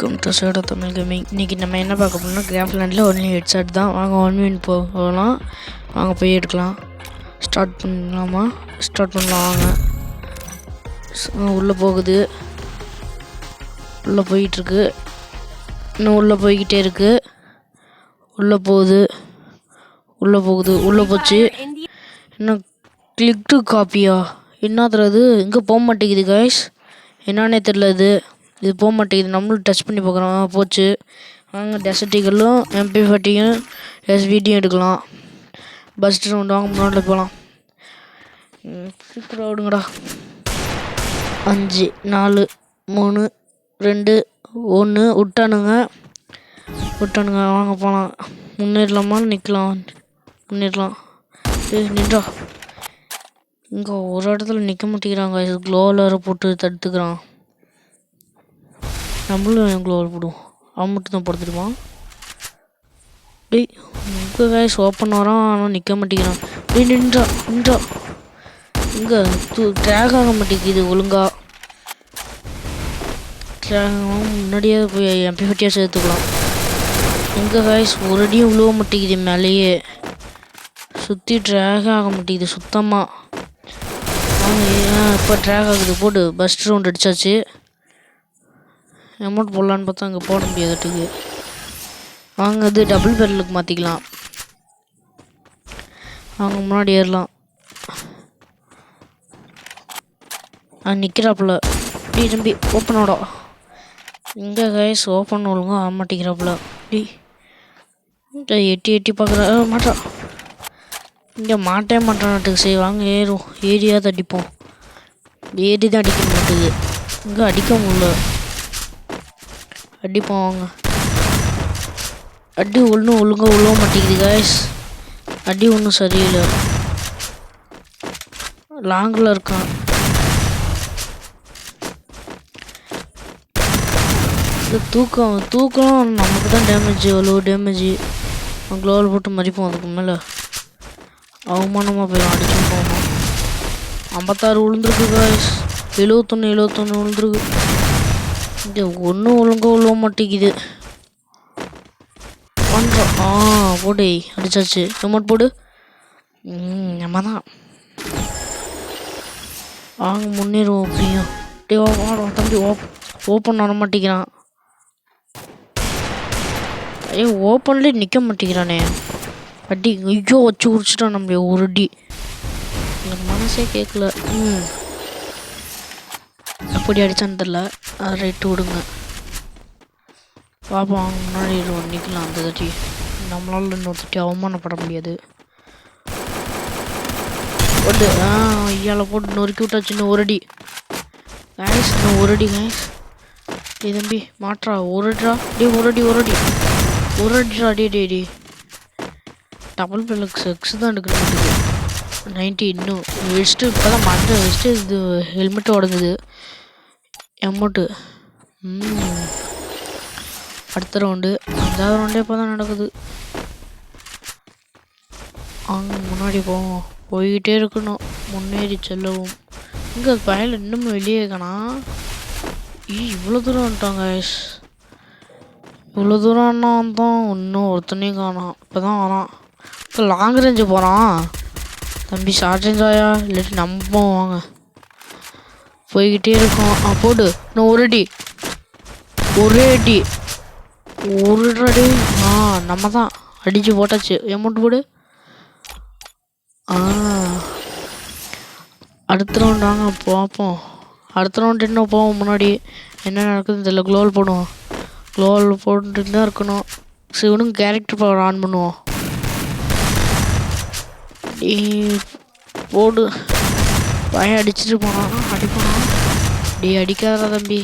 Welcome to சேடோ Tamil gaming. இன்றைக்கி நம்ம என்ன பார்க்க போனோம்னா கிராஃப்லேண்டில் ஒன்லி ஹெட்செட் தான். வாங்க 1 மினிட் போகலாம். வாங்க போய் எடுக்கலாம். ஸ்டார்ட் பண்ணலாமா? ஸ்டார்ட் பண்ணலாம் வாங்க. உள்ளே போகுது, உள்ளே போயிட்டுருக்கு, இன்னும் உள்ளே போய்கிட்டே இருக்குது, உள்ளே போகுது, உள்ளே போச்சு. இன்னும் கிளிக் டு காப்பியா என்னது? இங்கே போக மாட்டேங்குது கைஸ், என்னன்னே தெரியல. இது போக மாட்டேங்குது. நம்மளும் டச் பண்ணி பார்க்குறோம், போச்சு. வாங்க டெசர்ட்டிகளும் MP40யும் SVDயும் எடுக்கலாம். பஸ் ரவுண்ட் வாங்க முன்னாடி போகலாம். சீக்கிரம் விடுங்கடா. 5 4 3 2 1 விட்டானுங்க. வாங்க போகலாம். முன்னேறலாமா? முன்னேறலாம். நின்றா. இங்கே ஒரு இடத்துல நிற்க மாட்டேங்கிறாங்க. க்ளோவில் போட்டு தடுத்துக்கிறான். நம்மளும் க்ளோவில் போடுவோம். அவன் மட்டும் தான் போட தெரியுமா? டேய் இங்கே கைஸ் ஓப்பன் வரான், ஆனால் நிற்க மாட்டேங்கிறான். டேய் நின்றா. இங்கே ட்ராக் ஆக மாட்டேங்குது ஒழுங்கா. முன்னாடியே போய் MP40 சேர்த்துக்கலாம். இங்கே கைஸ் ஒரு அடியும் விழுவ மாட்டேங்குது. மேலேயே சுற்றி ட்ராக் ஆக மாட்டேங்குது சுத்தமாக. இப்போ ட்ராக் ஆகுது. போட்டு பஸ் ரவுண்ட் அடித்தாச்சு. அமௌண்ட் போடலான்னு பார்த்தா அங்கே போட முடியாதுட்டுக்கு. வாங்க இது டபுள் பேரலுக்கு மாற்றிக்கலாம். வாங்க முன்னாடி ஏறலாம். நிற்கிறாப்புல. டி தம்பி ஓப்பனோட. இங்கே கைஸ் ஓப்பன் ஒழுங்க ஆக மாட்டேங்கிறாப்புல. எட்டி பார்க்குற மாட்டா. இங்கே மாட்டே மாட்டான்ட்டுக்கு. சரி வாங்க ஏறும். ஏரியா தான் அடிப்போம். ஏறி தான் அடிக்க மாட்டேங்குது. இங்கே அடிக்க முடியல. அடிப்போம் வாங்க. அடி ஒன்றும் ஒழுங்காக உழுவ மாட்டேங்குது கைஸ். அடி ஒன்றும் சரியில்லை. லாங்கில் இருக்கான். தூக்கம் நமக்கு தான் டேமேஜ். அவ்வளோ டேமேஜ். க்ளோவில் போட்டு மறிப்போம். அதுக்கு மேலே அவமானமாக போயிடும். அடிச்சு போகணும். 56 விழுந்துருக்கு கைஸ். 71 விழுந்துருக்கு. இங்கே ஒன்றும் ஒழுங்காக உழுவ மாட்டேங்குது. போடு அடிச்சாச்சு. ரிமோட் போடு. நம்ம தான் வாங்க முன்னேறுவோம். அப்படியும் தம்பி ஓப்பன் வர மாட்டேங்கிறான். ஓப்பன்லேயே நிற்க மாட்டேங்கிறானே. அடி ஐயோ வச்சு குடிச்சிட்டான் நம்மளே ஒரு அடி. எனக்கு மனசே கேட்கல. அப்படி அடித்தான்னு தெரில. அது ரைட்டு விடுங்க. பாப்பா முன்னாடி நிற்கலாம். அந்த தட்டி நம்மளால் இன்னொருத்தி அவமானப்பட முடியாது. போட்டு ஐயால போட்டு நொறுக்கி விட்டாச்சு. இன்னும் ஒரு அடி கைஸ். கைஸ். டே தம்பி மாற்றா. ஒரு அடிடா. டே டபுள் பெலக்ஸ் எக்ஸ் தான் எடுக்கணும். 90 இன்னும் வச்சுட்டு இப்போ தான் மண்டை வச்சுட்டு இது ஹெல்மெட்டு உடங்குது. அமௌண்ட்டு அடுத்த ரவுண்டு 5வது ரவுண்டே இப்போ தான் நடக்குது. அங்கே முன்னாடி போவோம். போய்கிட்டே இருக்கணும். முன்னேறி செல்லவும். இங்கே பயல் இன்னும் வெளியே காணோம். இவ்வளோ தூரம் வந்துட்டாங்க. இவ்வளோ தூரம்னா வந்தோம். இன்னும் ஒருத்தனையும் காணோம். இப்போ தான் வரான். இப்போ லாங் ரேஞ்சு போகிறான். தம்பி ஷார்ட் ரேஞ்ச் ஆயா இல்லாட்டி நம்ம போவாங்க. போய்கிட்டே இருக்கோம். போடு. இன்னும் ஒரு அடி. நம்ம தான் அடித்து போட்டாச்சு. அமௌண்ட் போடு. அடுத்த ரவுண்ட் வாங்க பார்ப்போம். அடுத்த ரவுண்ட் இன்னும் போவோம். முன்னாடி என்ன நடக்குதுன்னு தெரியல. க்ளோவில் போடுவோம். க்ளோவில் போட்டு தான் இருக்கணும். சிவனும் கேரக்டர் பவர் ஆன் பண்ணுவோம். போடு. பையன் அடிச்சுட்டு போனான். அடிக்காதடா தம்பி.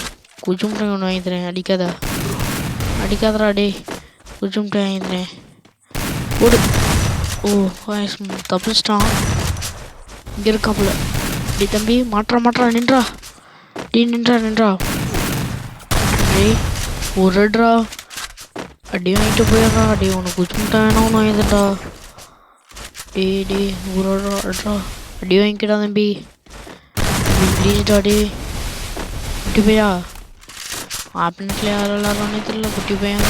குஜும்ட்டாய் ஒன்று வாங்கி தரேன். அடிக்காதடா டே. குஜும்ட்டாய் வாங்கி தரேன். போடு. தப்பிச்சிட்டான். இங்கே இருக்காப்புல. தம்பி மாற்றா. நின்றா. ஒரு அட்ரா. அடி வாங்கிட்டு போயிடுறா. உனக்கு குஜும்ட்டா வேணா ஒன்று வாங்கிட்டா. ஒரு அட்ரா. அடி வாங்கிக்கடா தம்பி. ப்ளீஸ்டா. இப்படி போயா ஆப்னெட்டில் யாரும் விளாட்றானே தெரியல. குட்டி பையன்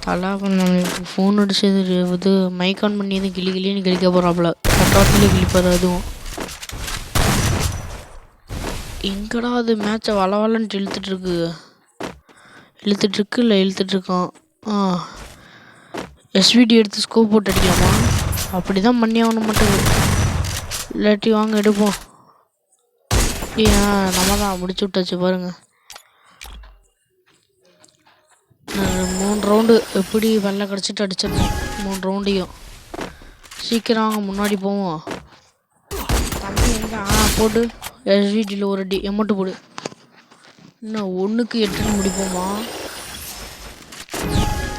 தலா பண்ண ஃபோன் அடிச்சது இது மைக் ஆன் பண்ணி எதுவும் கிளின்னு கிளிக்க போகிறாப்புல. கட்டாட்டில் கிளிப்பார். அதுவும் எங்கடா அது மேட்சை வளவலன்ட்டு இழுத்துட்ருக்கு இல்லை இழுத்துட்ருக்கான். எஸ்விடி எடுத்து ஸ்கோப் போட்டு அடிக்கலாமா? அப்படி தான் பண்ணி ஆகணும் மாட்டேங்குது. இல்லாட்டி வாங்க எடுப்போம். நம்ம தான் முடிச்சு விட்டாச்சு பாருங்கள். 3 ரவுண்டு எப்படி வெள்ளை கிடச்சிட்டு அடிச்சிடணும். 3 ரவுண்டையும் சீக்கிரம் வாங்க, முன்னாடி போவோம். தம்பி எங்கே? போட்டு எஸ்விடியில் ஒரு அடி எமௌண்ட்டு போடு. இன்னும் 1க்கு 8ன்னு முடிப்போமா?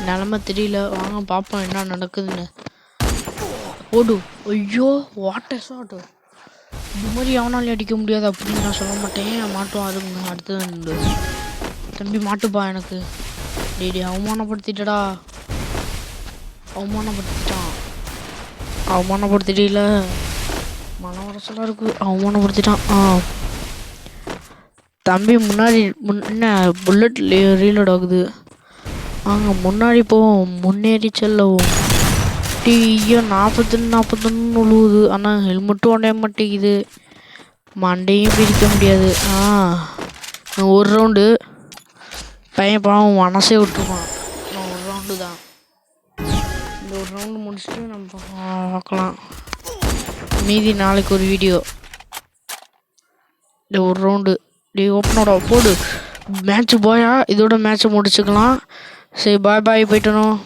நிலமை தெரியல. வாங்க பார்ப்போம் என்ன நடக்குதுன்னு. போடு. ஐயோ வாட்டர் ஷாட்டு. இது மாதிரி எவனாலே அடிக்க முடியாது அப்படின்னு நான் சொல்ல மாட்டேன். மாட்டோம். அதுங்க அடுத்தது தம்பி மாட்டுப்பா. எனக்கு டேடி அவமானப்படுத்திட்டடா. அவமானப்படுத்திட்டீல. மன வரசலாக இருக்குது. அவமானப்படுத்திட்டான். தம்பி முன்னாடி என்ன புல்லட் ரீலோட் ஆகுது. முன்னாடி போவோம். முன்னேறி செல்லவும். ஐயோ 41 உழுவுது. ஆனால் ஹெல்மெட்டும் உடைய மாட்டேங்குது. மண்டையும் பிரிக்க முடியாது. ஒரு ரவுண்டு பையன் பாவம் மனசே விட்டுருப்பான். ஒரு ரவுண்டு தான். இந்த ஒரு ரவுண்டு முடிச்சுட்டு நம்ம பார்க்கலாம். மீதி நாளைக்கு ஒரு வீடியோ. இந்த ஒரு ரவுண்டு ஓப்பனோட போடு. மேட்ச்சு போயா இதோட மேட்ச்சை முடிச்சுக்கலாம். சரி பாய் போயிட்டணும்.